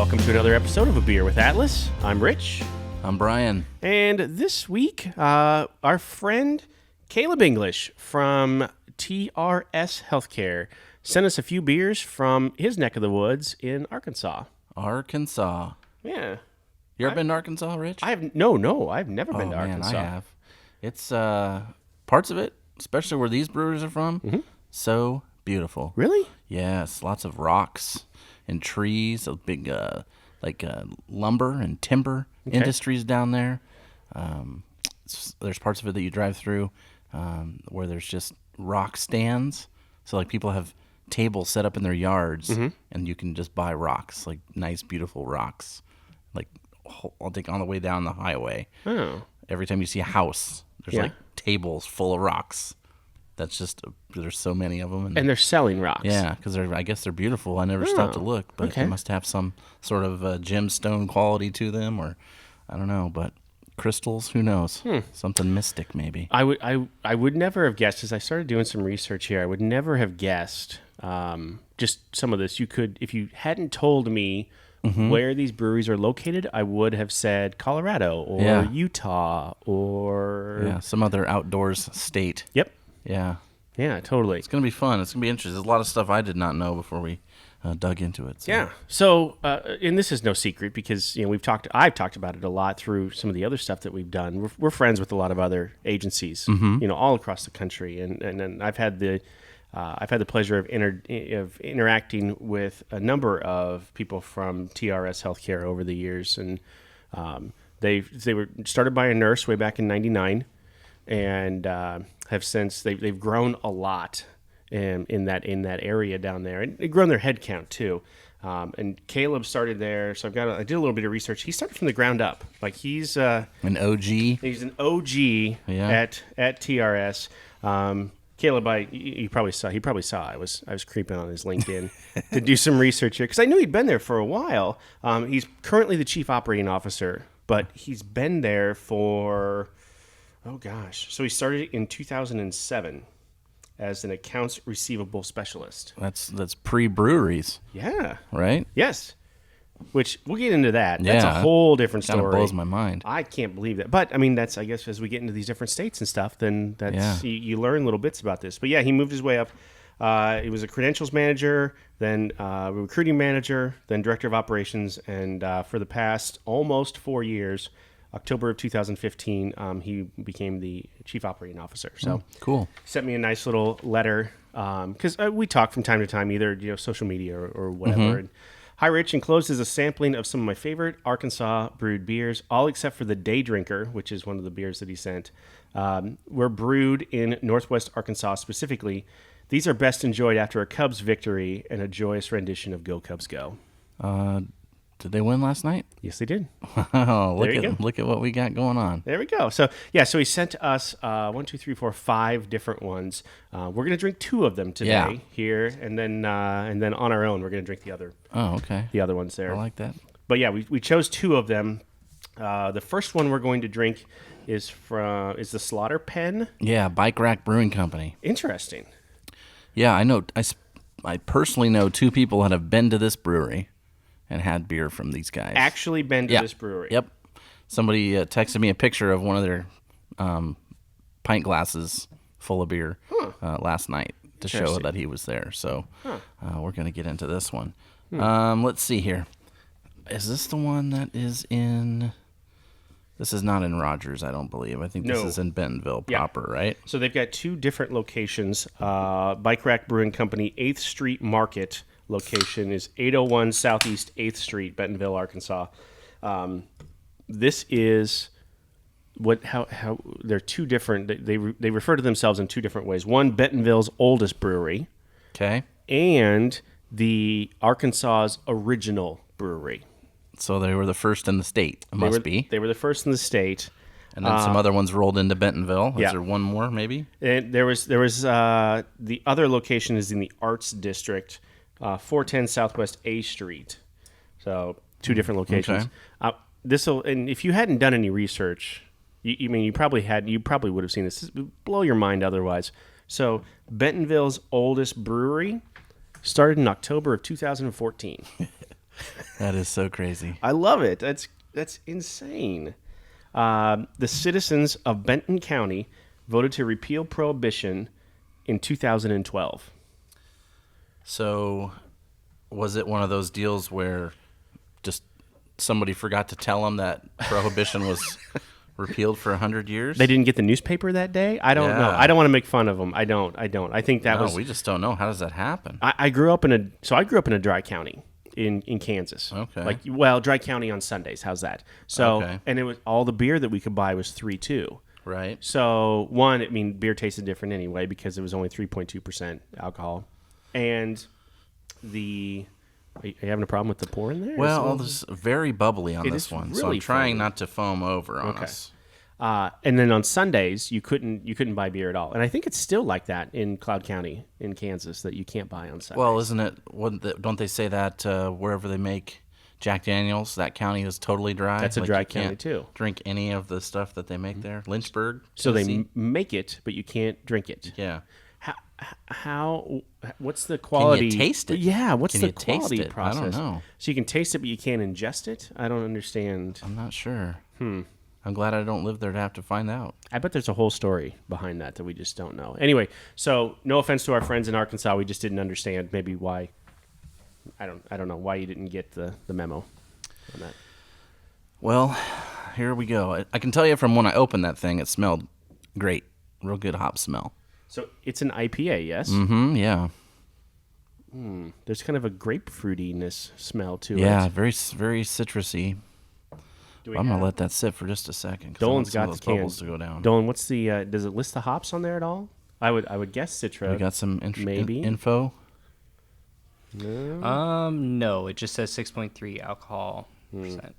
welcome to another episode of A Beer with Atlas. I'm Rich. I'm Brian. And this week, our friend Caleb English from TRS Healthcare sent us a few beers from his neck of the woods in Arkansas. Arkansas. Yeah. You ever been to Arkansas, Rich? I've never been to Arkansas. Man, I have. It's parts of it, especially where these brewers are from, so beautiful. Really? Yes, lots of rocks and trees, a big lumber and timber industries down there. There's parts of it that you drive through where there's just rock stands. So like people have tables set up in their yards, and you can just buy rocks, like nice, beautiful rocks. Like I'll take on the way down the highway. Oh. Every time you see a house, there's like tables full of rocks. That's just there's so many of them, And they're selling rocks. yeah, because I guess they're beautiful. I never stopped to look, but they must have some sort of gemstone quality to them, or I don't know. But crystals, who knows? Something mystic, maybe. I would never have guessed, as I started doing some research here, I would never have guessed just some of this. You could, if you hadn't told me where these breweries are located, I would have said Colorado or Utah or some other outdoors state. Yep. Yeah, totally. it's gonna be fun. It's gonna be interesting. There's a lot of stuff I did not know before we dug into it. So. Yeah. So, and this is no secret because I've talked about it a lot through some of the other stuff that we've done. We're friends with a lot of other agencies, all across the country, and I've had the pleasure of interacting with a number of people from TRS Healthcare over the years, and they were started by a nurse way back in '99, and have since they've grown a lot in that area down there, and they've grown their head count too. And Caleb started there, so I did a little bit of research. He started from the ground up, like he's an OG. He's an OG at TRS. Caleb, he probably saw I was creeping on his LinkedIn to do some research here because I knew he'd been there for a while. He's currently the chief operating officer, but he's been there for so he started in 2007 as an accounts receivable specialist. That's pre-breweries. Yeah. Right? Yes. Which we'll get into that. That's a whole different story. Kind of blows my mind. I can't believe that. But I mean, that's, I guess, as we get into these different states and stuff, then you learn little bits about this. But yeah, he moved his way up. He was a credentials manager, then a recruiting manager, then director of operations, and for the past almost 4 years, October of 2015, he became the chief operating officer. So cool. Sent me a nice little letter because we talk from time to time, either social media or whatever. And, hi, Rich. Enclosed is a sampling of some of my favorite Arkansas brewed beers, all except for the Day Drinker, which is one of the beers that he sent. Were brewed in Northwest Arkansas specifically. These are best enjoyed after a Cubs victory and a joyous rendition of Go Cubs Go. Did they win last night? Yes, they did. Oh, look at what we got going on. There we go. So he sent us 5 different ones. We're going to drink 2 of them today here, and then on our own, we're going to drink the other. Oh, okay. The other ones there. I like that. But yeah, we chose 2 of them. The first one we're going to drink is the Slaughter Pen. Yeah, Bike Rack Brewing Company. Interesting. Yeah, I know. I personally know 2 people that have been to this brewery and had beer from these guys. Actually been to this brewery. Yep. Somebody texted me a picture of one of their pint glasses full of beer last night to show that he was there. So we're going to get into this one. Let's see here. Is this the one that is in... This is not in Rogers, I don't believe. I think this is in Bentonville proper, right? So they've got 2 different locations. Bike Rack Brewing Company, 8th Street Market location is 801 Southeast 8th Street, Bentonville, Arkansas. This is how they're 2 different. They refer to themselves in 2 different ways. One, Bentonville's oldest brewery. Okay. And the Arkansas's original brewery. So they were the first in the state. They were the first in the state. And then some other ones rolled into Bentonville. Is there one more, maybe? And there was the other location is in the Arts District, 410 Southwest A Street. So 2 different locations. Okay. And if you hadn't done any research, you probably would have seen this. This would blow your mind otherwise. So Bentonville's oldest brewery started in October of 2014. That is so crazy. I love it. That's insane. The citizens of Benton County voted to repeal prohibition in 2012. So, was it one of those deals where just somebody forgot to tell them that prohibition was repealed for 100 years? They didn't get the newspaper that day? I don't know. Yeah. I don't want to make fun of them. I don't. I think that was... we just don't know. How does that happen? I grew up in a dry county in Kansas. Okay. Dry county on Sundays. How's that? So, Okay. and it was all the beer that we could buy was 3.2. Right. So, beer tasted different anyway because it was only 3.2% alcohol. And are you having a problem with the pour in there? Well, this is very bubbly on this one, so really I'm trying foamy. not to foam over on us. And then on Sundays, you couldn't buy beer at all. And I think it's still like that in Cloud County in Kansas that you can't buy on Sundays. Well, isn't it? Don't they say that wherever they make Jack Daniels, that county is totally dry? That's a Like, dry you can't county, too. Drink any of the stuff that they make there. Lynchburg, so they Tennessee? make it, but you can't drink it. Yeah. How? What's the quality? Can you taste it? Yeah. What's Can the you taste quality it? I process? don't know. So you can taste it, but you can't ingest it. I don't understand. I'm not sure. I'm glad I don't live there to have to find out. I bet there's a whole story behind that we just don't know. Anyway, so no offense to our friends in Arkansas, we just didn't understand maybe why. I don't know why you didn't get the memo on that. Well, here we go. I can tell you from when I opened that thing, it smelled great. Real good hop smell. So it's an IPA, yes? Mm-hmm, yeah. There's kind of a grapefruitiness smell to it. Yeah, very, very citrusy. Do we I'm going have- to let that sit for just a second. 'Cause Dolan's I got want some of the those bubbles can. to go down. Dolan, what's the? Does it list the hops on there at all? I would guess Citra. We got some maybe info. No, it just says 6.3 alcohol percent.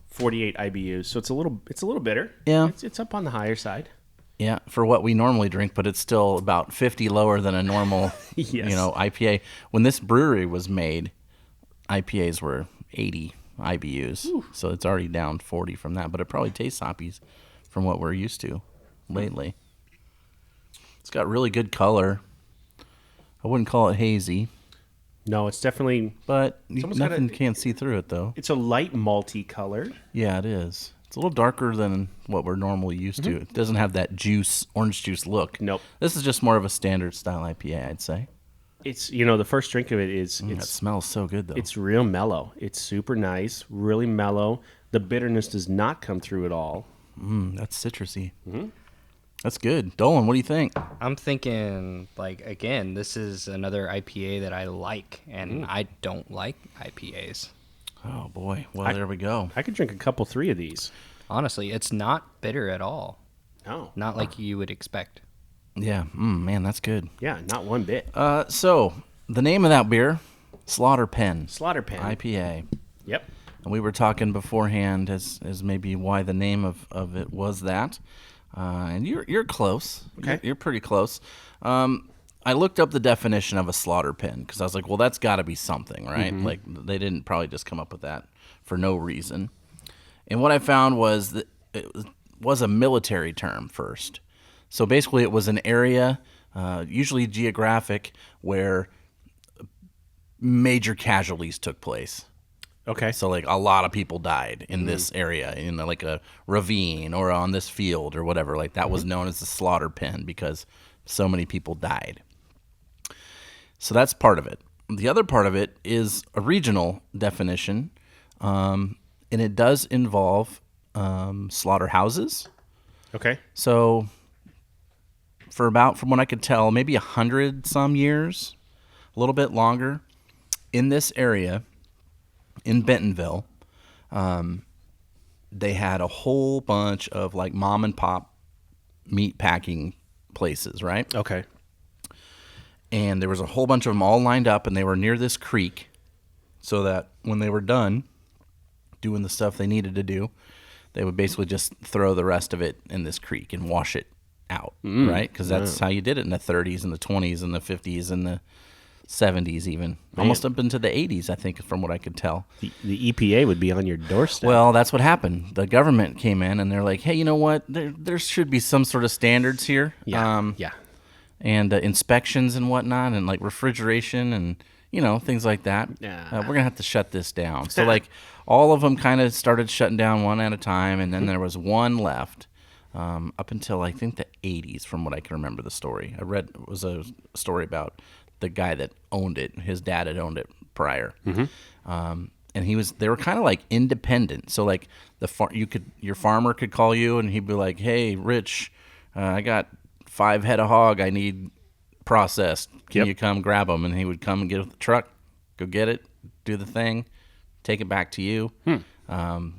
48 IBUs, so it's a little bitter. Yeah. It's up on the higher side. Yeah, for what we normally drink, but it's still about 50 lower than a normal, Yes. IPA. When this brewery was made, IPAs were 80 IBUs, so it's already down 40 from that. But it probably tastes hoppy from what we're used to lately. It's got really good color. I wouldn't call it hazy, No, it's definitely but almost got nothing can't see through it though. it's a light malty color. Yeah, it is. It's a little darker than what we're normally used to. It doesn't have that orange juice look. Nope. This is just more of a standard style IPA, I'd say. It's the first drink of it is That it's smells so good though. it's real mellow. It's super nice, really mellow. The bitterness does not come through at all. That's citrusy. That's good. Dolan, what do you think? I'm thinking, again, this is another IPA that I like, and I don't like IPAs. Oh boy. Well, there we go. I could drink a couple, 3 of these. Honestly, it's not bitter at all. No, Not like you would expect. Yeah. Man, that's good. yeah, not one bit. So the name of that beer, Slaughter Pen Slaughter Pen. IPA. Yep. And we were talking beforehand as maybe why the name of it was that. And you're close. Okay. You're pretty close. I looked up the definition of a slaughter pen because I was like, well, that's got to be something, right? Like they didn't probably just come up with that for no reason. And what I found was that it was a military term first. So basically, it was an area, usually geographic, where major casualties took place. Okay. So like a lot of people died in this area, in like a ravine or on this field or whatever. Like that was known as the slaughter pen because so many people died. So that's part of it. The other part of it is a regional definition, and it does involve slaughterhouses. Okay. So for about, from what I could tell, maybe 100 some years, a little bit longer, in this area, in Bentonville, they had a whole bunch of like mom and pop meat packing places, right? Okay. And there was a whole bunch of them all lined up, and they were near this creek, so that when they were done doing the stuff they needed to do, they would basically just throw the rest of it in this creek and wash it out, right? Because that's how you did it in the 30s and the 20s and the 50s and the 70s even. Almost up into the 80s, I think, from what I could tell. The EPA would be on your doorstep. Well, that's what happened. The government came in, and they're like, hey, you know what? There should be some sort of standards here. yeah. Yeah. And inspections and whatnot, and like refrigeration, and things like that. Nah. We're going to have to shut this down. So, like, all of them kind of started shutting down one at a time, and then there was one left up until, I think, the 80s, from what I can remember the story. I read it was a story about the guy that owned it. His dad had owned it prior. And they were kind of like independent. So, like, your farmer could call you, and he'd be like, "Hey, Rich, I got 5 head of hog I need processed. Can you come grab them?" And he would come and get with the truck, go get it, do the thing, take it back to you. And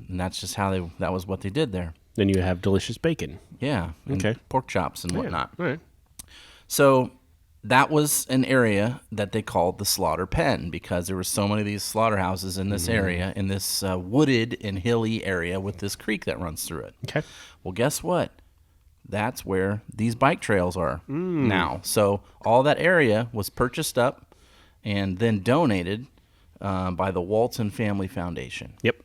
that's just how that was what they did there. Then you have delicious bacon. Yeah. And pork chops and whatnot. All right. So that was an area that they called the slaughter pen because there were so many of these slaughterhouses in this area, in this wooded and hilly area with this creek that runs through it. Okay. Well, guess what? That's where these bike trails are now. So all that area was purchased up and then donated by the Walton Family Foundation. Yep.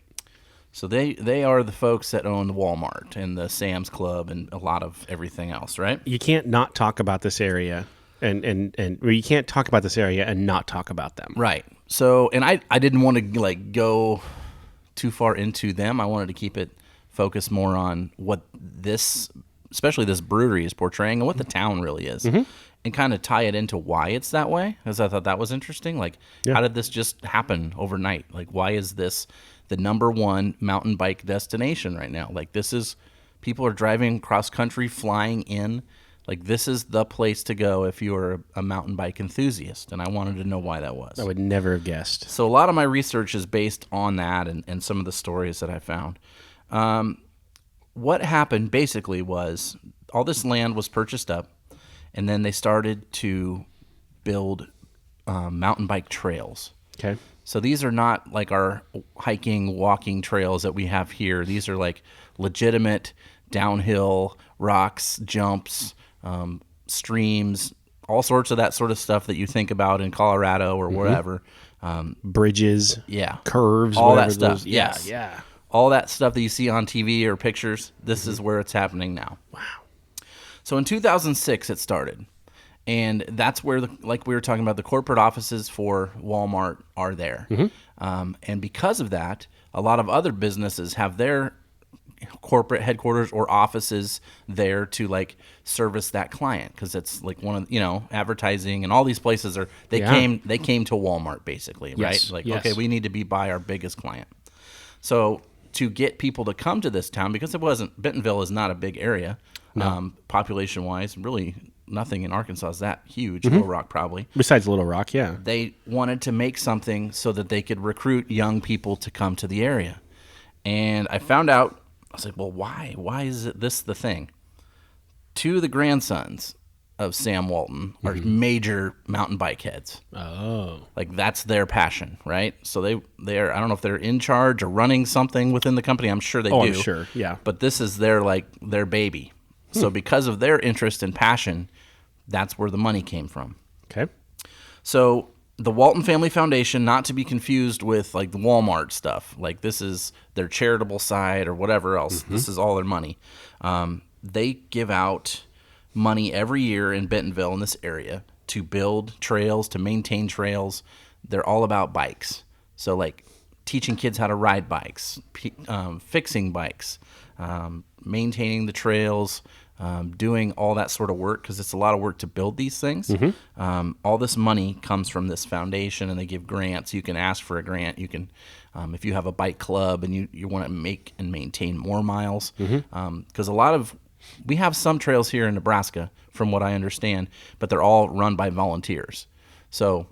So they are the folks that own the Walmart and the Sam's Club and a lot of everything else, right? You can't not talk about this area, or you can't talk about this area and not talk about them. Right. So, and I didn't want to like go too far into them. I wanted to keep it focused more on what this, especially this brewery, is portraying and what the town really is, and kind of tie it into why it's that way. Because I thought that was interesting. Like, how did this just happen overnight? Like, why is this the number one mountain bike destination right now? Like, people are driving cross country, flying in. Like, this is the place to go if you're a mountain bike enthusiast. And I wanted to know why that was. I would never have guessed. So a lot of my research is based on that and some of the stories that I found. What happened basically was all this land was purchased up, and then they started to build mountain bike trails. Okay. So these are not like our hiking, walking trails that we have here. These are like legitimate downhill rocks, jumps, streams, all sorts of that sort of stuff that you think about in Colorado or wherever. Bridges. Yeah. Curves. All that whatever stuff. those- Yes. Yeah. All that stuff that you see on TV or pictures, this is where it's happening now. Wow. So in 2006, it started. And that's where, like we were talking about, the corporate offices for Walmart are there. And because of that, a lot of other businesses have their corporate headquarters or offices there to like service that client, because it's like one of advertising and all these places they came to Walmart basically, Yes, right? Like, yes. okay, we need to be by our biggest client. So to get people to come to this town, because Bentonville is not a big area, population wise, really nothing in Arkansas is that huge. Little Rock probably. Besides Little Rock, yeah. They wanted to make something so that they could recruit young people to come to the area. And I found out, I was like, well, why? Why is this the thing? 2 of the grandsons of Sam Walton are major mountain bike heads. Oh. Like, that's their passion, right? So they're I don't know if they're in charge or running something within the company. I'm sure they do. I'm sure, yeah. But this is their baby. So because of their interest and passion, that's where the money came from. Okay. So the Walton Family Foundation, not to be confused with like the Walmart stuff, like this is their charitable side or whatever else. This is all their money. They give out money every year in Bentonville, in this area, to build trails, to maintain trails. They're all about bikes. So like teaching kids how to ride bikes, fixing bikes, maintaining the trails, doing all that sort of work, because it's a lot of work to build these things. All this money comes from this foundation, and they give grants. You can ask for a grant. You can, if you have a bike club and you want to make and maintain more miles, because we have some trails here in Nebraska, from what I understand, but they're all run by volunteers. So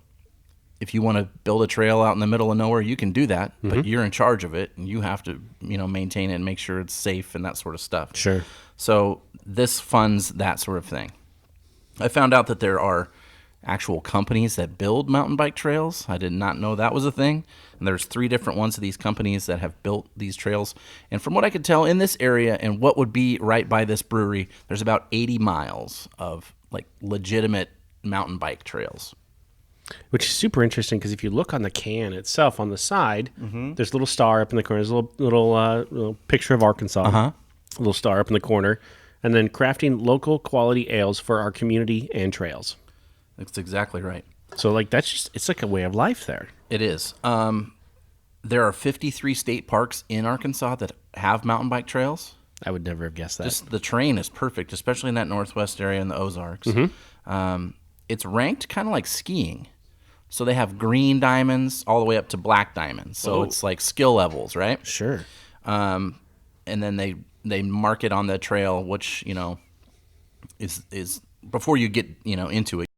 if you want to build a trail out in the middle of nowhere, you can do that, but you're in charge of it, and you have to, maintain it and make sure it's safe and that sort of stuff. Sure. So this funds that sort of thing. I found out that there are actual companies that build mountain bike trails. I did not know that was a thing. And there's 3 different ones of these companies that have built these trails. And from what I could tell in this area and what would be right by this brewery, there's about 80 miles of like legitimate mountain bike trails. Which is super interesting, because if you look on the can itself on the side, there's a little star up in the corner. There's a little picture of Arkansas. A little star up in the corner. And then crafting local quality ales for our community and trails. That's exactly right. So like it's like a way of life there. It is. There are 53 state parks in Arkansas that have mountain bike trails. I would never have guessed that. Just the terrain is perfect, especially in that northwest area in the Ozarks. It's ranked kind of like skiing. So they have green diamonds all the way up to black diamonds. So it's like skill levels, right? Sure. And then they mark it on the trail, which, is before you get, into it.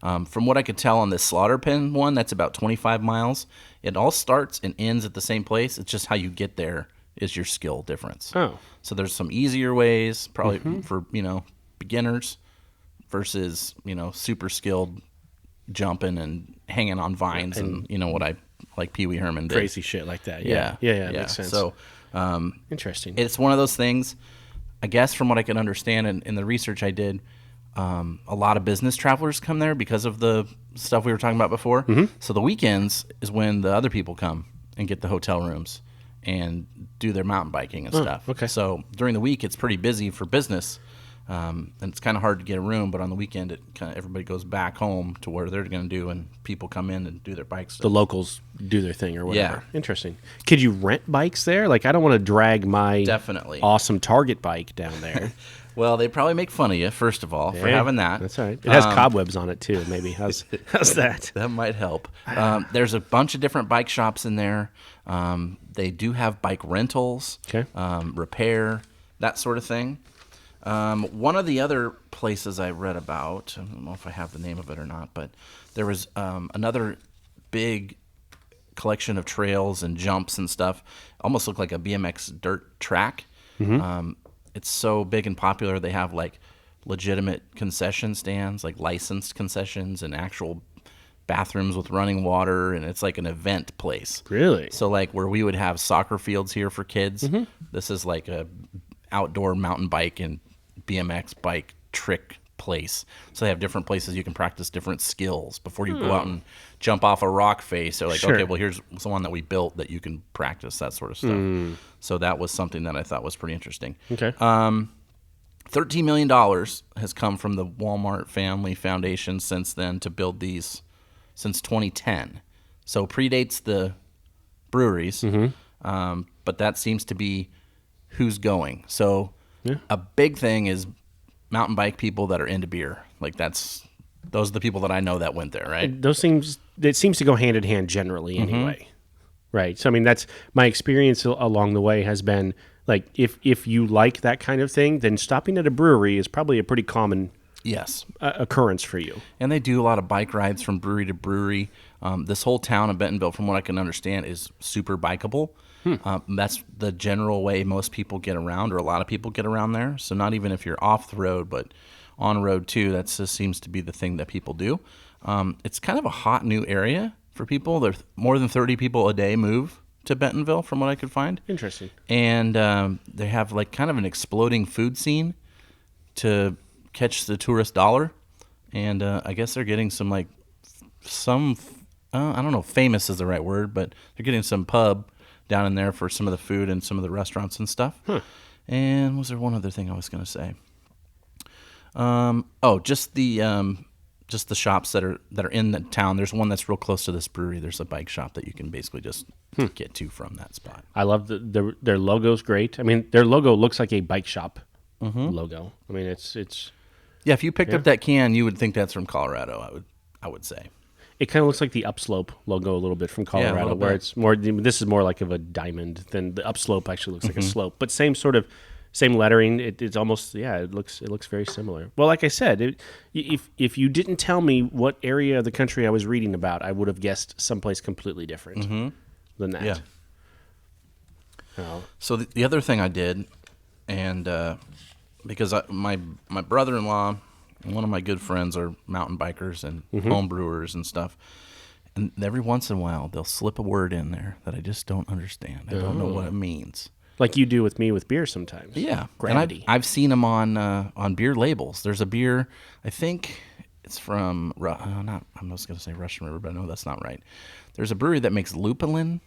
From what I could tell on this slaughter pen one, that's about 25 miles. It all starts and ends at the same place. It's just how you get there is your skill difference. Oh. So there's some easier ways, probably for, beginners versus, super skilled jumping and hanging on vines and what I like Pee Wee Herman did. Crazy shit like that. Yeah. Makes sense. So interesting. it's one of those things, I guess, from what I can understand in the research I did, a lot of business travelers come there because of the stuff we were talking about before. So the weekends is when the other people come and get the hotel rooms and do their mountain biking and stuff. Okay. So during the week, it's pretty busy for business, and it's kind of hard to get a room. But on the weekend, everybody goes back home to where they're going to do, and people come in and do their bike stuff. The locals do their thing or whatever. Yeah. Interesting. Could you rent bikes there? Like, I don't want to drag my Definitely awesome Target bike down there. Well, they probably make fun of you, first of all, for having that. That's all right. It has cobwebs on it, too, maybe. How's that? That might help. There's a bunch of different bike shops in there. They do have bike rentals, repair, that sort of thing. One of the other places I read about, I don't know if I have the name of it or not, but there was another big collection of trails and jumps and stuff. Almost looked like a BMX dirt track. It's so big and popular, they have like legitimate concession stands, like licensed concessions and actual bathrooms with running water, and it's like an event place. Really? So like where we would have soccer fields here for kids, this is like a outdoor mountain bike and BMX bike trick place. So they have different places you can practice different skills before you go out and jump off a rock face. They're like, okay, well, here's someone that we built that you can practice, that sort of stuff. So that was something that I thought was pretty interesting. Okay. $13 million has come from the Walmart Family Foundation since then to build these since 2010. So predates the breweries, but that seems to be who's going. So a big thing is mountain bike people that are into beer. Like those are the people that I know that went there, right? It seems to go hand in hand generally anyway. Right. So, I mean, that's my experience along the way has been like, if you like that kind of thing, then stopping at a brewery is probably a pretty common occurrence for you. And they do a lot of bike rides from brewery to brewery. This whole town of Bentonville, from what I can understand, is super bikeable. That's the general way most people get around, or a lot of people get around there. So not even if you're off the road, but on road too, that just seems to be the thing that people do. It's kind of a hot new area for people. There's more than 30 people a day move to Bentonville, from what I could find. Interesting. And they have like kind of an exploding food scene to catch the tourist dollar. And I guess they're getting some I don't know if famous is the right word, but they're getting some pub down in there for some of the food and some of the restaurants and stuff. And was there one other thing I was going to say? Just the shops that are in the town. There's one that's real close to this brewery. There's a bike shop that you can basically just get to from that spot. I love their logo's great. I mean, their logo looks like a bike shop logo. I mean, it's yeah. If you picked up that can, you would think that's from Colorado. I would say. It kind of looks like the Upslope logo a little bit from Colorado, where it's more. This is more like of a diamond than the Upslope actually looks like a slope, but same lettering. It's almost it looks very similar. Well, like I said, if you didn't tell me what area of the country I was reading about, I would have guessed someplace completely different than that. Yeah. So the other thing I did, and because my brother-in-law and one of my good friends are mountain bikers and home brewers and stuff. And every once in a while, they'll slip a word in there that I just don't understand. I don't know what it means. Like you do with me with beer sometimes. Yeah. Gravity. And I've seen them on beer labels. There's a beer, I think it's from, I'm just going to say Russian River, but I know that's not right. There's a brewery that makes lupulin.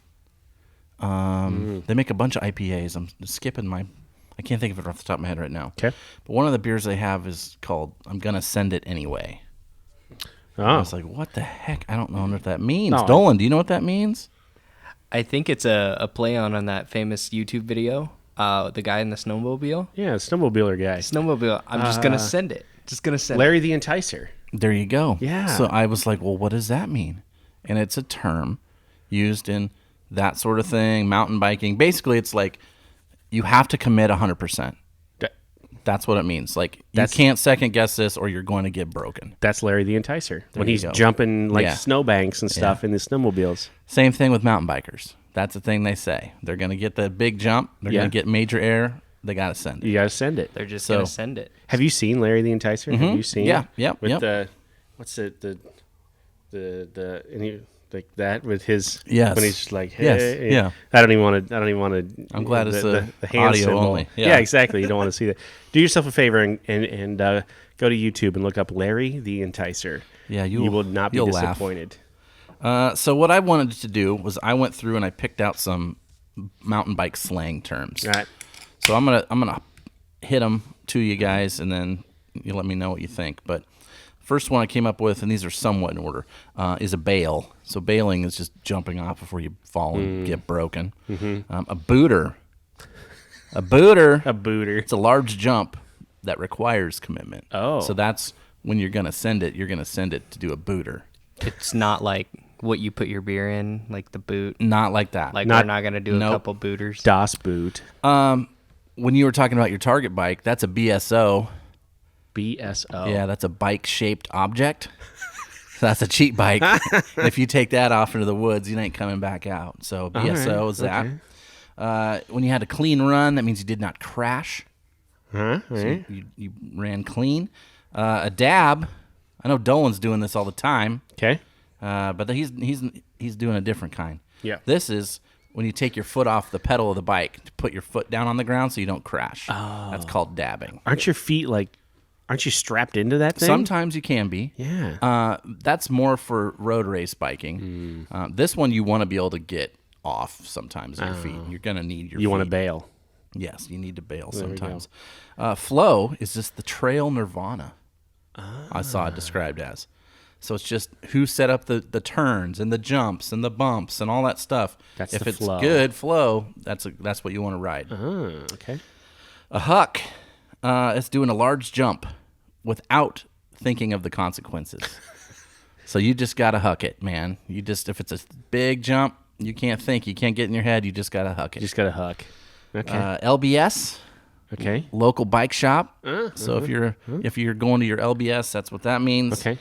They make a bunch of IPAs. I'm skipping I can't think of it off the top of my head right now. Okay. But one of the beers they have is called I'm Gonna Send It Anyway. Oh. I was like, what the heck? I don't know what that means. No, Dolan, do you know what that means? I think it's a play on that famous YouTube video. The guy in the snowmobile. Yeah, snowmobiler guy. Snowmobile. I'm just gonna send it. Just gonna send Larry the Enticer. There you go. Yeah. So I was like, well, what does that mean? And it's a term used in that sort of thing, mountain biking. Basically, it's like you have to commit 100%. That's what it means. Like, you can't second guess this or you're going to get broken. That's Larry the Enticer. When you he's go. jumping like Yeah. snowbanks and stuff in the snowmobiles. Same thing with mountain bikers. That's the thing they say. They're going to get the big jump. They're going to get major air. They got to send it. You got to send it. They're just So- gonna send it. Have you seen Larry the Enticer? Have you seen Yeah, it? yep, With yep. the, what's it, and he, like that with his, Yes. when he's just like, hey, Yes, yeah. I don't even want to. I'm glad it's the hand audio symbol. only. Yeah. Yeah. Exactly. You don't want to see that. Do yourself a favor and go to YouTube and look up Larry the Enticer. Yeah, you will not be you'll laugh. disappointed. So what I wanted to do was I went through and I picked out some mountain bike slang terms. All right. So I'm gonna hit them to you guys, and then you let me know what you think. But first one I came up with, and these are somewhat in order, is a bail. So bailing is just jumping off before you fall and get broken. A booter. A booter. A booter. It's a large jump that requires commitment. Oh. So that's when you're gonna send it. You're gonna send it to do a booter. It's not like what you put your beer in, like the boot. Not like that. Like Not- we're not gonna do a Nope. couple booters. Das Boot. When you were talking about your target bike, that's a BSO. BSO. Yeah, that's a bike-shaped object. That's a cheap bike. And if you take that off into the woods, you ain't coming back out. So BSO is that. okay. When you had a clean run, that means you did not crash. Huh? All right. You ran clean. A dab. I know Dolan's doing this all the time, Okay. but he's doing a different kind. Yeah. This is when you take your foot off the pedal of the bike to put your foot down on the ground so you don't crash. Oh. That's called dabbing. Aren't your feet aren't you strapped into that thing? Sometimes you can be. Yeah. That's more for road race biking. This one you want to be able to get off sometimes of your feet. You're going to need your feet. You want to bail. Yes, you need to bail we sometimes. Flow is just the trail nirvana. I saw it described as. So it's just who set up the turns and the jumps and the bumps and all that stuff. That's if the it's flow. good flow, that's what you want to ride. Oh, okay. A huck is doing a large jump without thinking of the consequences. So you just got to huck it, man. If it's a big jump, you can't think. You can't get in your head. You just got to huck it. You just got to huck. Okay. LBS, okay. local bike shop. So if you're going to your LBS, that's what that means. Okay.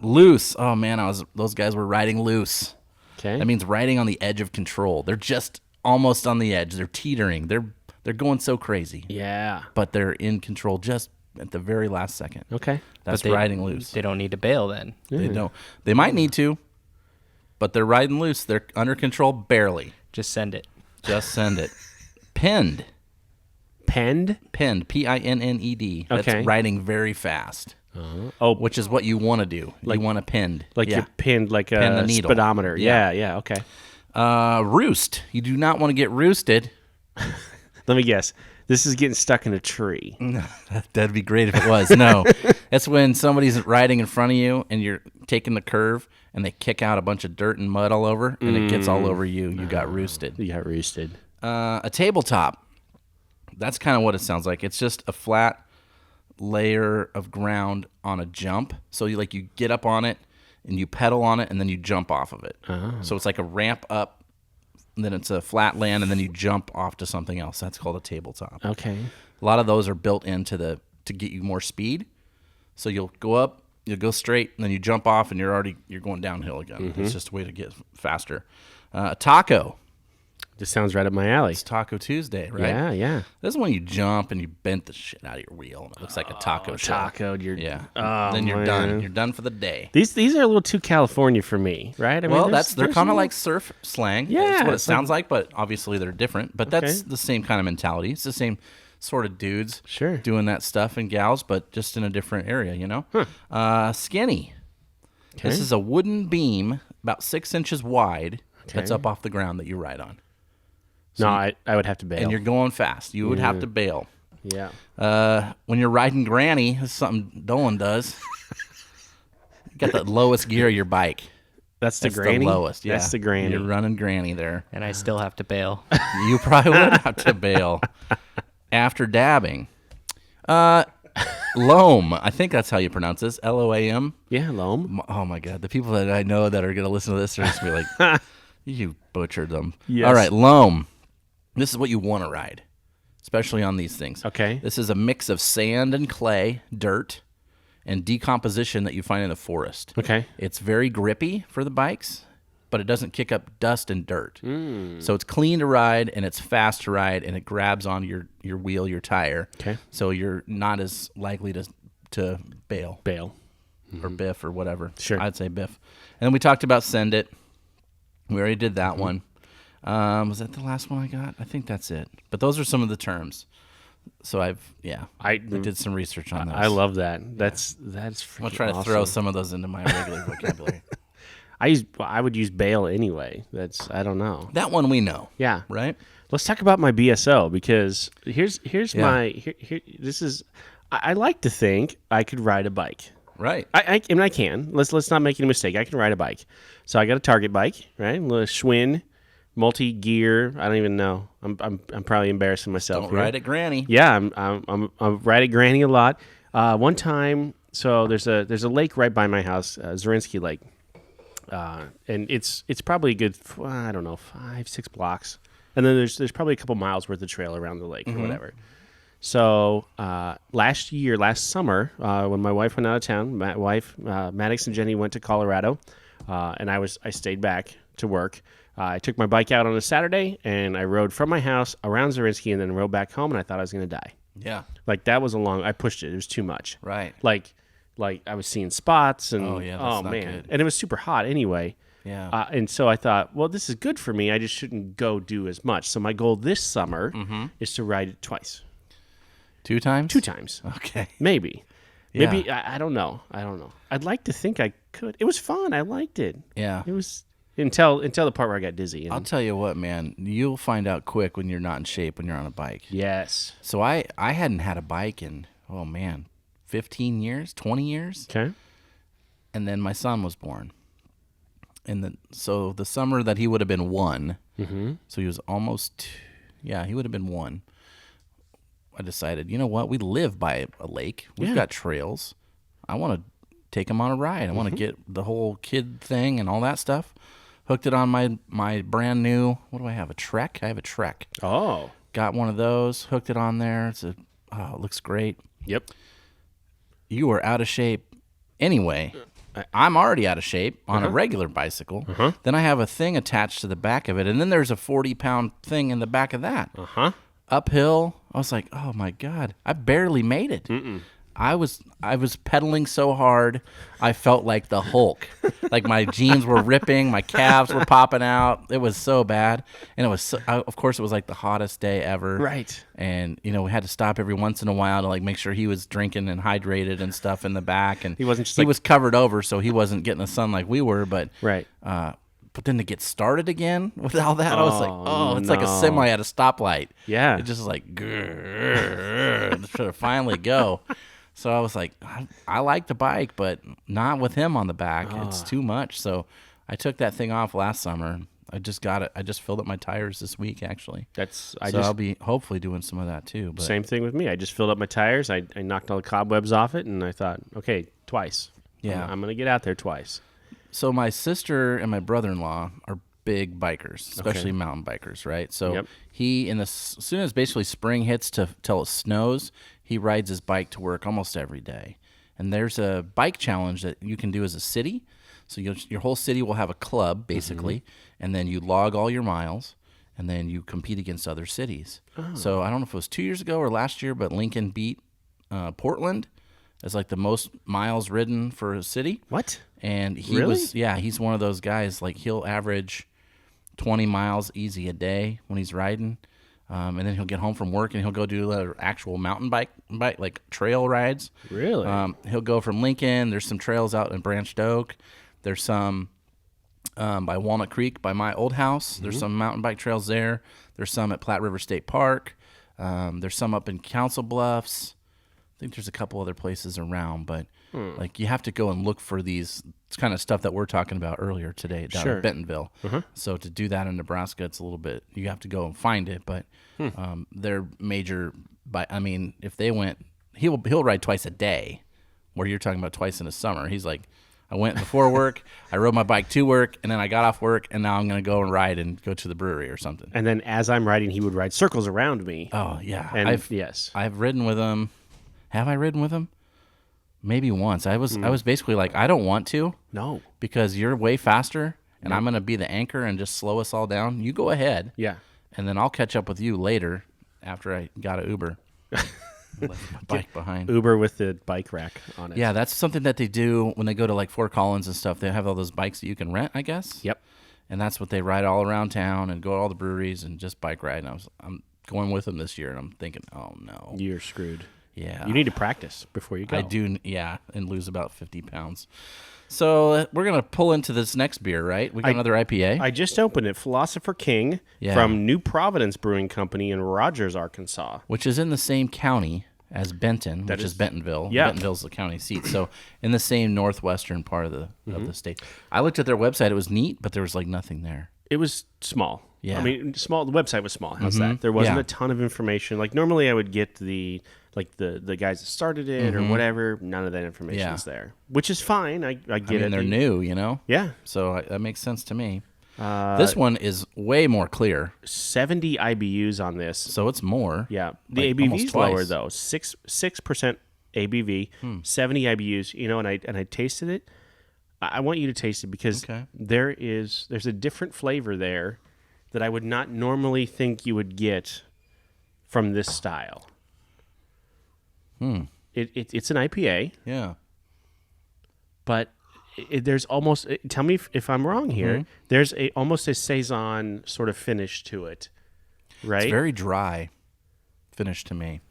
Loose. Oh man, those guys were riding loose. Okay. That means riding on the edge of control. They're just almost on the edge. They're teetering. They're going so crazy. Yeah. But they're in control just at the very last second. Okay. That's But riding loose. They don't need to bail then. They don't. They might need to, but they're riding loose. They're under control barely. Just send it. Just send it. Pinned. Penned? Pinned. Pinned. That's Okay. riding very fast. Oh, Which is what you want to do. You want to pinned. like yeah. you're pinned like Pin a the needle. speedometer. Yeah. Yeah. Okay. Roost. You do not want to get roosted. Let me guess. This is getting stuck in a tree. That'd be great if it was. No. That's when somebody's riding in front of you and you're taking the curve and they kick out a bunch of dirt and mud all over and it gets all over you. You got roosted. You got roosted. A tabletop. That's kind of what it sounds like. It's just a flat layer of ground on a jump. So you get up on it and you pedal on it and then you jump off of it. So it's like a ramp up, and then it's a flat land, and then you jump off to something else. That's called a tabletop. Okay. A lot of those are built into to get you more speed. So you'll go up, you'll go straight, and then you jump off, and you're going downhill again. It's just a way to get faster. Taco. This sounds right up my alley. It's Taco Tuesday, right? Yeah. Yeah. This is when you jump and you bent the shit out of your wheel, and it looks like a taco shell. Tacoed. Yeah. Oh, Then you're man. done. You're done for the day. These are a little too California for me, right? I mean, Well, there's they're a kind of little- like surf slang. Yeah, That's what it it's like- sounds like, but obviously they're different. But that's Okay. the same kind of mentality. It's the same sort of dudes Sure. doing that stuff and gals, but just in a different area, you know? Skinny. This is a wooden beam about 6 inches wide that's up off the ground that you ride on. No, I would have to bail. And you're going fast. You would have to bail. Yeah. When you're riding granny, this is something Dolan does. You got the lowest gear of your bike. That's the That's granny? the lowest. Yeah. That's the granny. You're running granny there. And I still have to bail. You probably would have to bail after dabbing. Loam. I think that's how you pronounce this. Loam. Yeah, loam. Oh my God. The people that I know that are going to listen to this are just going to be like, you butchered them. Yes. All right. Loam. This is what you want to ride, especially on these things. Okay. This is a mix of sand and clay, dirt, and decomposition that you find in the forest. Okay. It's very grippy for the bikes, but it doesn't kick up dust and dirt. So it's clean to ride, and it's fast to ride, and it grabs on your wheel, your tire. Okay. So you're not as likely to bail or biff or whatever. Sure. I'd say biff. And then we talked about Send It. We already did that one. Was that the last one I got? I think that's it. But those are some of the terms. So I did some research on those. I love that. That's freaking I'll try to awesome. throw some of those into my regular vocabulary. I would use bail anyway. I don't know. That one we know. Yeah. Right? Let's talk about my BSO because here's Yeah. my this is I like to think I could ride a bike. Right. I mean I can. Let's not make any mistake. I can ride a bike. So I got a Target bike, right? A little Schwinn, multi-gear. I don't even know. I'm probably embarrassing myself. Don't here. ride at Granny. Yeah, I'm riding Granny a lot. One time, so there's a lake right by my house, Zorinsky Lake, and it's probably a good 5-6 blocks, and then there's probably a couple miles worth of trail around the lake or whatever. So last summer, when my wife went out of town, Maddox and Jenny went to Colorado, and I stayed back to work. I took my bike out on a Saturday, and I rode from my house around Zorinsky and then rode back home, and I thought I was going to die. Yeah. Like, that was I pushed it. It was too much. Right. Like I was seeing spots, and Oh, yeah, that's not man. good. And it was super hot anyway. Yeah. And so I thought, well, this is good for me. I just shouldn't go do as much. So my goal this summer is to ride it twice. 2 times? 2 times. Okay. Maybe. Yeah. Maybe, I don't know. I'd like to think I could. It was fun. I liked it. Yeah. It was... Until the part where I got dizzy. I'll tell you what, man. You'll find out quick when you're not in shape when you're on a bike. Yes. So I hadn't had a bike in, 15 years, 20 years. Okay. And then my son was born. And so the summer that he would have been 1, so he was almost, he would have been 1. I decided, you know what? We live by a lake. We've got trails. I want to take him on a ride. I want to get the whole kid thing and all that stuff. Hooked it on my brand new, what do I have, a Trek? I have a Trek. Oh. Got one of those, hooked it on there. It looks great. Yep. You are out of shape anyway. I'm already out of shape on a regular bicycle. Then I have a thing attached to the back of it, and then there's a 40-pound thing in the back of that. Uphill, I was like, oh my God, I barely made it. I was pedaling so hard, I felt like the Hulk. Like my jeans were ripping, my calves were popping out. It was so bad, and it was of course it was like the hottest day ever. Right. And we had to stop every once in a while to make sure he was drinking and hydrated and stuff in the back. And he wasn't just he was covered over, so he wasn't getting the sun like we were. But right. But then to get started again with all that, I was like, it's like a no. semi at a stoplight. Yeah. It just was like, grrr, to finally go. So I was like, I like the bike, but not with him on the back. It's too much. So I took that thing off last summer. I just got it. I just filled up my tires this week, actually. I'll be hopefully doing some of that too. But Same thing with me. I just filled up my tires. I knocked all the cobwebs off it, and I thought, okay, twice. Yeah. I'm going to get out there twice. So my sister and my brother-in-law are big bikers, especially mountain bikers, right? So he, as soon as basically spring hits till it snows, he rides his bike to work almost every day. And there's a bike challenge that you can do as a city. So your whole city will have a club, basically, and then you log all your miles, and then you compete against other cities. So I don't know if it was 2 years ago or last year, but Lincoln beat Portland as like the most miles ridden for a city. What? And he's one of those guys, like he'll average 20 miles easy a day when he's riding. And then he'll get home from work and he'll go do actual mountain bike like trail rides. Really? He'll go from Lincoln. There's some trails out in Branched Oak. There's some by Walnut Creek by my old house. There's some mountain bike trails there. There's some at Platte River State Park. There's some up in Council Bluffs. think there's a couple other places around, but like you have to go and look for these kind of stuff that we're talking about earlier today down in Bentonville. So to do that in Nebraska, it's a little bit, you have to go and find it, but they're major. I mean, if they went, he'll ride twice a day, where you're talking about twice in the summer. He's like, I went before work, I rode my bike to work, and then I got off work, and now I'm going to go and ride and go to the brewery or something. And then as I'm riding, he would ride circles around me. Oh, yeah. And I've ridden with him. Have I ridden with him? Maybe once. I was basically like, I don't want to. No. Because you're way faster, and I'm going to be the anchor and just slow us all down. You go ahead. Yeah. And then I'll catch up with you later after I got an Uber. Left my bike behind. Uber with the bike rack on it. Yeah, that's something that they do when they go to like Fort Collins and stuff. They have all those bikes that you can rent, I guess. Yep. And that's what they ride all around town and go to all the breweries and just bike ride. And I'm going with them this year, and I'm thinking, oh no, You're screwed. yeah, You need to practice before you go. I do, yeah, and lose about 50 pounds. So we're gonna pull into this next beer, right? We got another IPA. I just opened it, Philosopher King from New Providence Brewing Company in Rogers, Arkansas. Which is in the same county as Benton, which is Bentonville. Yeah. Bentonville's the county seat. So in the same northwestern part of the state. I looked at their website. It was neat, but there was like nothing there. It was small. Yeah. I mean, small. The website was small. How's that? There wasn't a ton of information. Like normally I would get the guys that started it or whatever. None of that information is there, which is fine. I get it. They're new, you know? Yeah. So that makes sense to me. This one is way more clear. 70 IBUs on this. So it's more. Yeah. The like ABV almost is lower twice. though. 6% ABV, 70 IBUs. You know, and I tasted it. I want you to taste it because there's a different flavor there that I would not normally think you would get from this style. It's an IPA, Yeah. but there's almost. Tell me if I'm wrong here. There's almost a saison sort of finish to it, right? It's very dry finish to me.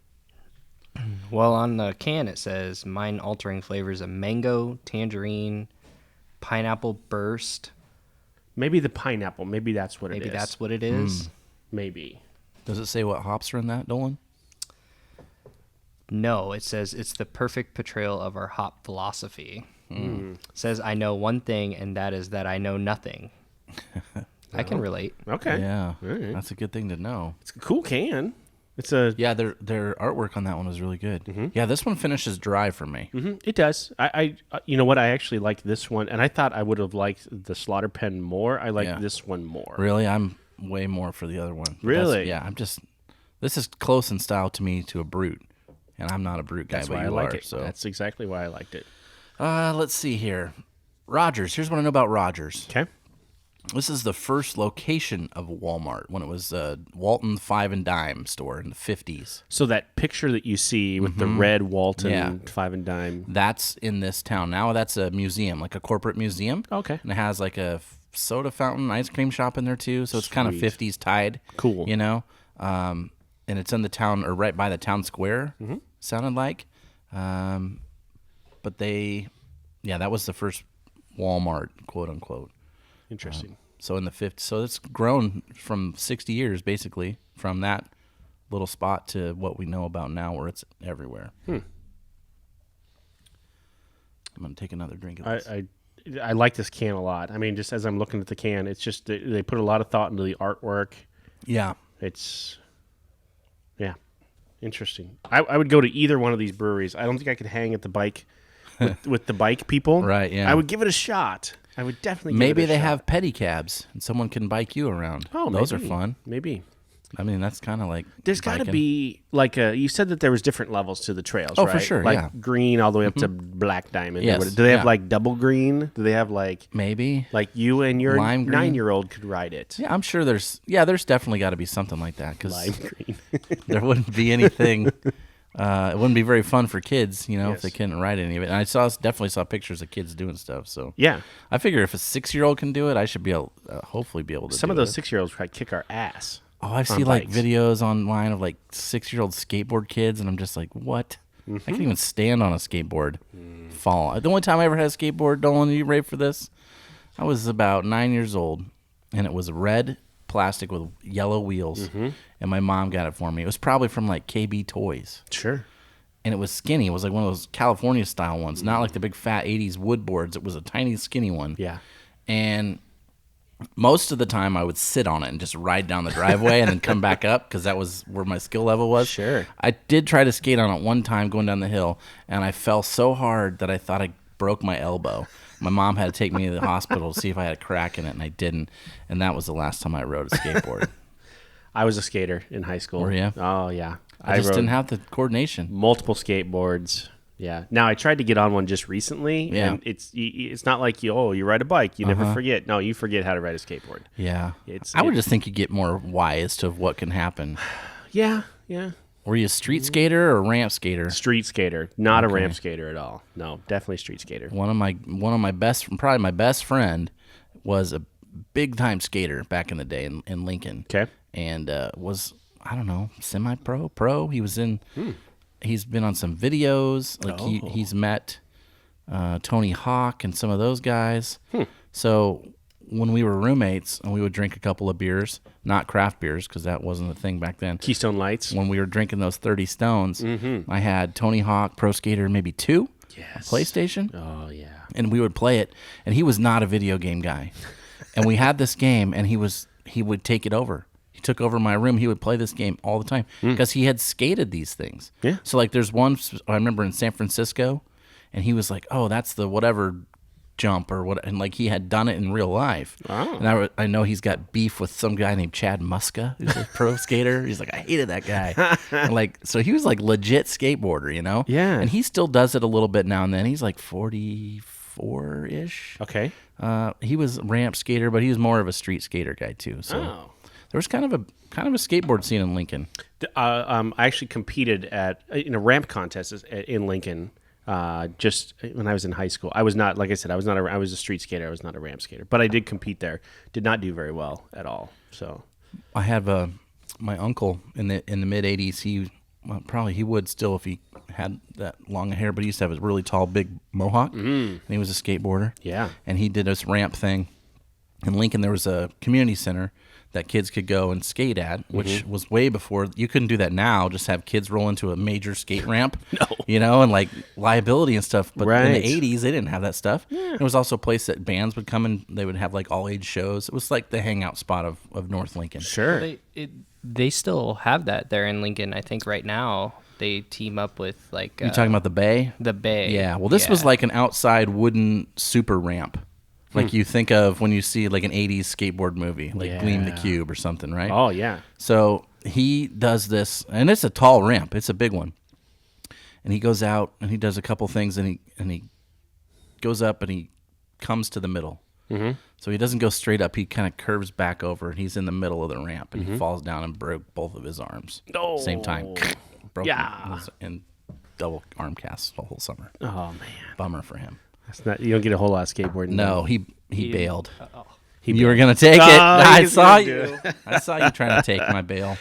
Well, on the can it says mind-altering flavors of mango, tangerine, pineapple burst. Maybe the pineapple. Maybe that's what it is. Maybe that's what it is. Maybe. Does it say what hops are in that, Dolan? No, it says it's the perfect portrayal of our hop philosophy. It says, I know one thing, and that is that I know nothing. I can relate. Okay. Yeah. All right. That's a good thing to know. It's a cool can. It's a. Yeah, their artwork on that one was really good. Yeah, this one finishes dry for me. It does. I you know what? I actually liked this one, and I thought I would have liked the Slaughter Pen more. I like this one more. Really, I'm way more for the other one. But Really? yeah, this is close in style to me to a Brute, and I'm not a Brute guy, That's but why you I like are. it. So That's exactly why I liked it. let's see here. Rogers. Here's what I know about Rogers. Okay. This is the first location of Walmart when it was a Walton 5 and Dime store in the 50s. So that picture that you see with the red Walton 5 and Dime. That's in this town. Now that's a museum, like a corporate museum. Okay. And it has like a soda fountain, ice cream shop in there too. So it's kind of 50s tied. Cool. You know? And it's in the town, or right by the town square, sounded like. But that was the first Walmart, quote unquote. Interesting. So in the 50s, so it's grown from 60 years basically from that little spot to what we know about now, where it's everywhere. I'm gonna take another drink of this. I like this can a lot. I mean, just as I'm looking at the can, it's just they put a lot of thought into the artwork. Yeah, It's interesting. I would go to either one of these breweries. I don't think I could hang at the bike with the bike people. Right, yeah. I would give it a shot. I would definitely. maybe give it a they shot. have pedicabs and someone can bike you around. Oh, those maybe. are fun. Maybe. I mean, that's kind of like There's got to biking. be like you said that there was different levels to the trails, Oh, right? for sure, Like yeah. green all the way up to black diamond. Yes, Do they have yeah. like double green? Do they have like maybe. you and your Lime green? 9-year-old could ride it? Yeah, I'm sure there's definitely got to be something like that because Lime green. there wouldn't be anything. It wouldn't be very fun for kids, you know, if Yes. they couldn't ride any of it. And I definitely saw pictures of kids doing stuff. So Yeah. I figure if a 6-year-old can do it, I should be able, hopefully, be able to. Some of do those it. 6-year-olds probably kick our ass. Oh, I've on seen like bikes. videos online of like 6-year-old skateboard kids, and I'm just like, what? I can't even stand on a skateboard. Fall. The only time I ever had a skateboard, Dolan, are you ready for this? I was about 9 years old, and it was red plastic with yellow wheels, and my mom got it for me. It was probably from like KB Toys. Sure. and it was skinny. It was like one of those California style ones, not like the big fat 80s wood boards. It was a tiny skinny one. Yeah. And most of the time I would sit on it and just ride down the driveway and then come back up because that was where my skill level was. Sure. I did try to skate on it one time going down the hill, and I fell so hard that I thought I broke my elbow. My mom had to take me to the hospital to see if I had a crack in it, and I didn't. And that was the last time I rode a skateboard. I was a skater in high school. Were you? Oh, yeah. I just rode didn't have the coordination. multiple skateboards. Yeah. Now, I tried to get on one just recently, and it's not like you ride a bike. You never forget. No, you forget how to ride a skateboard. Yeah. I would just think you get more wise to what can happen. Yeah. Were you a street skater or a ramp skater? Street skater, not a ramp skater at all. No, definitely street skater. One of my best, probably my best friend, was a big time skater back in the day in Lincoln. Okay. And was, I don't know, semi-pro, pro. He was in. He's been on some videos. Like he's met Tony Hawk and some of those guys. So when we were roommates and we would drink a couple of beers, not craft beers because that wasn't a thing back then. Keystone Lights. When we were drinking those 30 Stones, I had Tony Hawk Pro Skater maybe 2, Yes. PlayStation. Oh, yeah. And we would play it, and he was not a video game guy. And we had this game, and he would take it over. He took over my room. He would play this game all the time because he had skated these things. Yeah. So like there's one I remember in San Francisco, and he was like, "Oh, that's the whatever jump or what," and like he had done it in real life. Oh. And I know he's got beef with some guy named Chad Muska, who's a pro skater. He's like, I hated that guy. And like, so he was like legit skateboarder, you know? Yeah. And he still does it a little bit now and then. He's like 44-ish. Okay. He was a ramp skater, but he was more of a street skater guy too. So there was kind of a skateboard scene in Lincoln. I actually competed in a ramp contest in Lincoln. Just when I was in high school. I was not, like I said, I was a street skater. I was not a ramp skater, but I did compete there. Did not do very well at all. So I had my uncle in the mid '80s. He probably he would still if he had that long hair, but he used to have a really tall, big mohawk, and he was a skateboarder. Yeah, and he did this ramp thing in Lincoln. There was a community center that kids could go and skate at, which was way before. You couldn't do that now, just have kids roll into a major skate ramp, you know, and like liability and stuff. But in the 80s, they didn't have that stuff. Yeah. It was also a place that bands would come and they would have like all age shows. It was like the hangout spot of North Lincoln. Sure. Well, they still have that there in Lincoln. I think right now they team up with like... You talking about the Bay? The Bay. Yeah. Well, this was like an outside wooden super ramp. Like you think of when you see like an 80s skateboard movie, like Gleam the Cube or something, right? Oh, yeah. So he does this, and it's a tall ramp. It's a big one. And he goes out, and he does a couple things, and he goes up, and he comes to the middle. So he doesn't go straight up. He kind of curves back over, and he's in the middle of the ramp, and he falls down and broke both of his arms. Oh. Same time. Broke Yeah. and double arm casts the whole summer. Oh, man. Bummer for him. That's not. You don't get a whole lot of skateboarding. No, he bailed. You were gonna take it. I saw you. do I saw you trying to take my bail.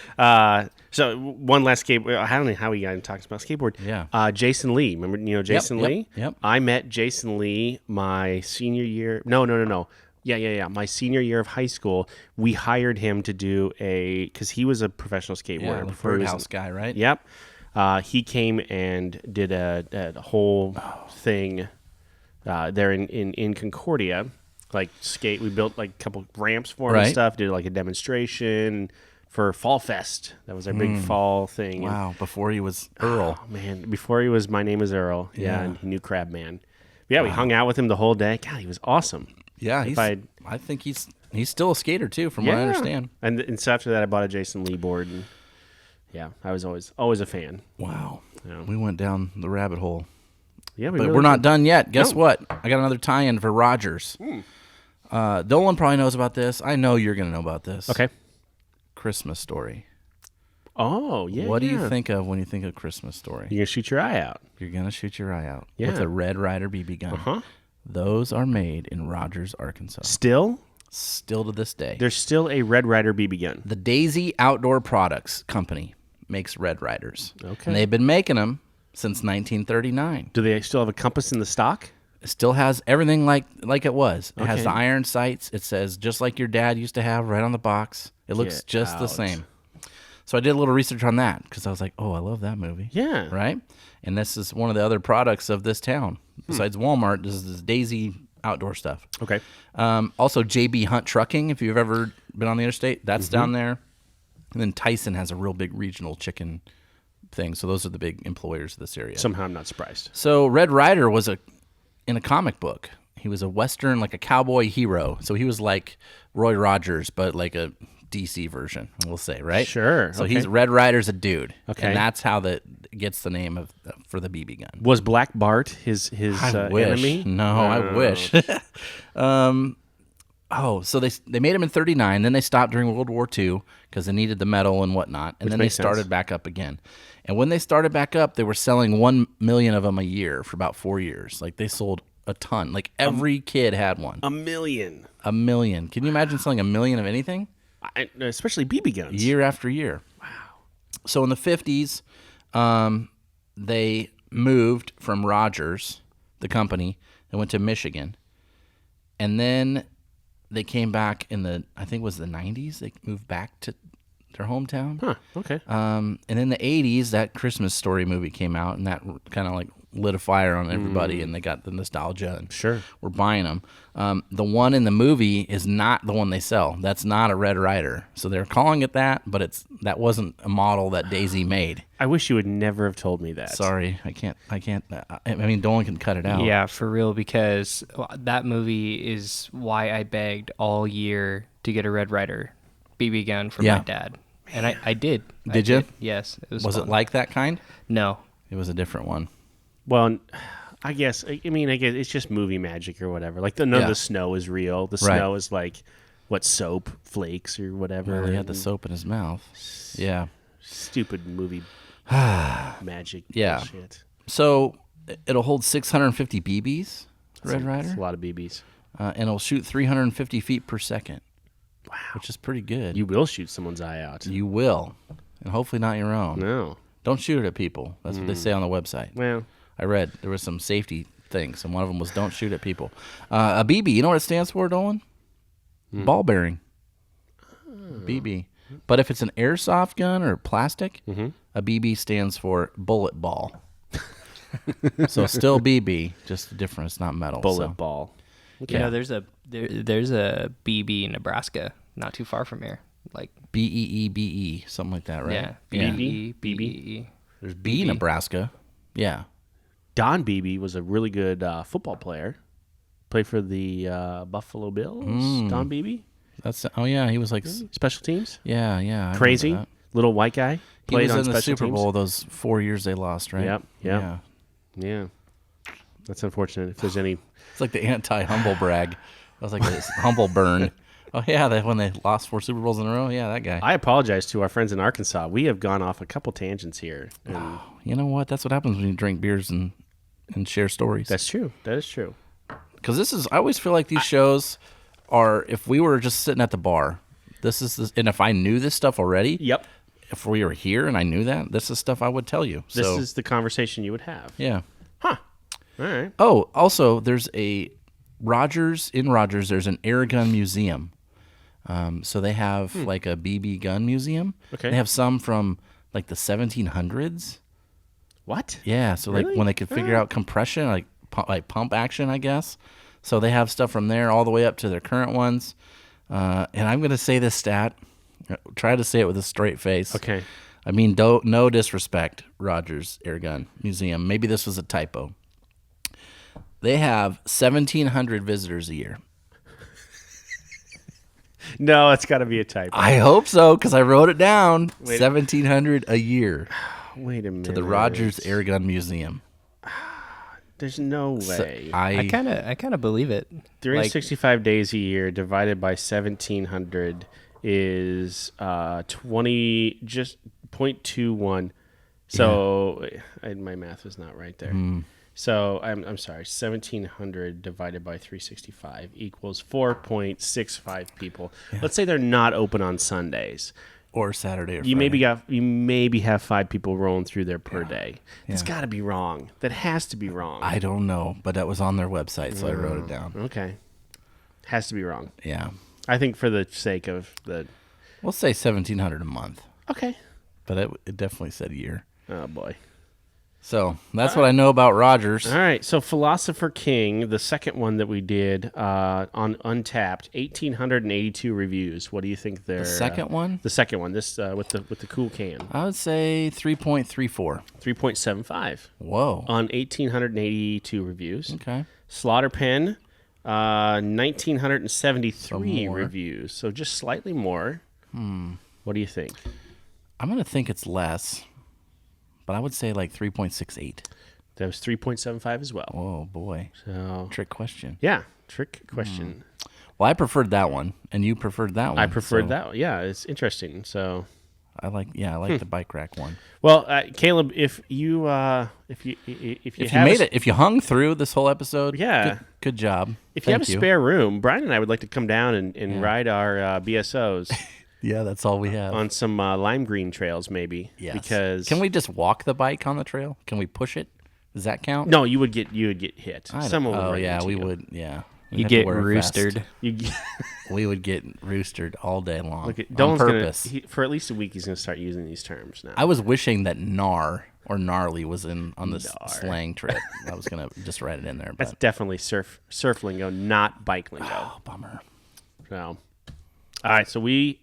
So one last skateboard. I don't know how we got into talking about skateboard. Yeah. Jason Lee. Remember, Jason Lee? Yep. I met Jason Lee my senior year. No. Yeah. My senior year of high school, we hired him to do because he was a professional skateboarder. Yeah, the Birdhouse guy, right? Yep. He came and did a whole thing there in Concordia. Like skate, we built like a couple ramps for him and stuff. Did like a demonstration for Fall Fest. That was our big fall thing. Wow, before he was Earl. Oh, man, before he was My Name Is Earl. Yeah, and he knew Crabman. Yeah, we hung out with him the whole day. God, he was awesome. Yeah, I think he's still a skater too, from what I understand. And so after that, I bought a Jason Lee board. And yeah, I was always a fan. Wow, Yeah. we went down the rabbit hole. Yeah, But we're not done yet. Guess what? I got another tie-in for Rogers. Dolan probably knows about this. I know you're going to know about this. Okay. Christmas Story. Oh, yeah. What do you think of when you think of Christmas Story? You're going to shoot your eye out. You're going to shoot your eye out Yeah. with a Red Ryder BB gun. Uh-huh. Those are made in Rogers, Arkansas. Still Still to this day. there's still a Red Ryder BB gun. The Daisy Outdoor Products Company makes Red Ryders. Okay. And they've been making them since 1939. Do they still have a compass in the stock? It still has everything like it was. It has Okay. the iron sights. It says just like your dad used to have right on the box. It looks Get just the out. same. So I did a little research on that because I was like, oh, I love that movie. Yeah. Right? And this is one of the other products of this town. Besides Walmart, this is Daisy outdoor stuff. Okay. Also, JB Hunt Trucking, if you've ever been on the interstate, that's down there. And then Tyson has a real big regional chicken thing. So those are the big employers of this area. Somehow I'm not surprised. So Red Ryder was in a comic book. He was a Western, like a cowboy hero. So he was like Roy Rogers, but like a DC version, we'll say, right? Sure. So okay. he's Red Ryder's a dude. Okay. And that's how that gets the name for the BB gun. Was Black Bart his I wish. enemy? No, I wish. So they made him in 1939. Then they stopped during World War II because they needed the metal and whatnot. And then they started back up again. And when they started back up, they were selling 1 million of them a year for about 4 years. Like they sold a ton. Like every kid had one. A million. A million. Can you imagine selling 1 million of anything? Especially BB guns. Year after year. Wow. So in the 50s, they moved from Rogers, the company, and went to Michigan. And then they came back I think it was the 90s. They moved back to their hometown. Huh. Okay. And in the 80s, that Christmas Story movie came out, and that kind of like lit a fire on everybody, and they got the nostalgia. And Sure. We're buying them. The one in the movie is not the one they sell. That's not a Red Ryder. So they're calling it that, but that wasn't a model that Daisy made. I wish you would never have told me that. Sorry, I can't. I mean, Dolan can cut it out. Yeah, for real, because that movie is why I begged all year to get a Red Ryder BB gun from my dad. And I did. Did you? Yes. Was fun. it like that kind? No. It was a different one. Well, I guess it's just movie magic or whatever. Like none of the snow is real. The snow is like soap flakes or whatever. Well, he had the soap in his mouth. Yeah. Stupid movie magic. Yeah. Bullshit. So it'll hold 650 BBs, Red Ryder. That's a lot of BBs. And it'll shoot 350 feet per second. Wow. Which is pretty good. You will shoot someone's eye out. You will. And hopefully not your own. No. Don't shoot it at people. That's what they say on the website. Well, I read there was some safety things, and one of them was don't shoot at people. A BB, you know what it stands for, Dolan? Ball bearing. BB. But if it's an airsoft gun or plastic, a BB stands for bullet ball. So still BB, just the difference, not metal. bullet ball. Okay. You know, there's a BB in Nebraska, not too far from here. Like BEEBE, something like that, right? Yeah. BB. There's B Nebraska. Yeah. Don Beebe was a really good football player. Played for the Buffalo Bills. Don Beebe. Yeah, he was like Special teams. Yeah, I Crazy remember that. little white guy. He Played was on in the special Super teams. Bowl those 4 years they lost, right? Yep. Yeah. That's unfortunate. If there's any, It's like the anti-humble brag. It was like this humble burn. Oh yeah, when they lost 4 Super Bowls in a row. Yeah, that guy. I apologize to our friends in Arkansas. We have gone off a couple tangents here. And You know what? That's what happens when you drink beers and share stories. that's true. That is true. Because I always feel like these shows are, if we were just sitting at the bar, and if I knew this stuff already, Yep. if we were here and I knew that, this is stuff I would tell you. This So, is the conversation you would have. yeah. Huh. All right. Oh, also, there's in Rogers, there's an air gun museum. So they have like a BB gun museum. Okay. They have some from like the 1700s. What? Yeah, so like Really? when they could figure out compression, like pump action, I guess. So they have stuff from there all the way up to their current ones. And I'm going to say this stat. Try to say it with a straight face. Okay. I mean, no disrespect, Rogers Air Gun Museum. Maybe this was a typo. They have 1,700 visitors a year. No, it's got to be a typo. I hope so, because I wrote it down. 1,700 a year Wait a minute. to the Rogers Air Gun Museum. There's no way. I kind of believe it. 365 days a year divided by 1,700 is 20, just 0.21. So my math was not right there. So I'm sorry. 1,700 divided by 365 equals 4.65 people. Let's say they're not open on Sundays. Or Saturday or You Friday. maybe have 5 people rolling through there per day. It's got to be wrong. That has to be wrong. I don't know, but that was on their website, so I wrote it down. Okay. Has to be wrong. Yeah. I think for the sake of the... We'll say 1,700 a month. Okay. but it definitely said year. Oh boy. So that's what I know about Rogers. All right, so Philosopher King, the second one that we did on Untapped, 1,882 reviews. What do you think there? The second one? The second one, this with the cool can. I would say 3.34. 3.75. Whoa. On 1,882 reviews. Okay. Slaughter Pen, 1,973 more. reviews. So just slightly more. What do you think? I'm going to think it's less, but I would say like 3.68. That was 3.75 as well. Oh, boy. So Trick question. yeah, trick question. Well, I preferred that one, and you preferred that one. I preferred so that one. Yeah, it's interesting. So, I like the bike rack one. well, Caleb, if you If you have made it, if you hung through this whole episode, Yeah. good job. if you have a Thank spare room, Brian and I would like to come down and ride our BSOs Yeah, that's all we have. on some lime green trails, maybe. Yes. Because Can we just walk the bike on the trail? Can we push it? Does that count? No, you would get hit. Someone would Oh run yeah, into we you. would. Yeah, We'd You have to get wear a vest. roosted. You get, We would get roosted all day long. look at on Dolan's purpose. for at least a week. He's gonna start using these terms now. I was wishing that gnar or gnarly was on this Gnar. slang trip. I was gonna just write it in there, That's but definitely surf lingo, not bike lingo. oh, bummer. So, all right. So we've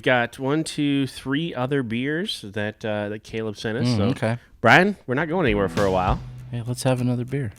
got 1, 2, 3 other beers that Caleb sent us. So, Okay. Brian, we're not going anywhere for a while. Hey, let's have another beer.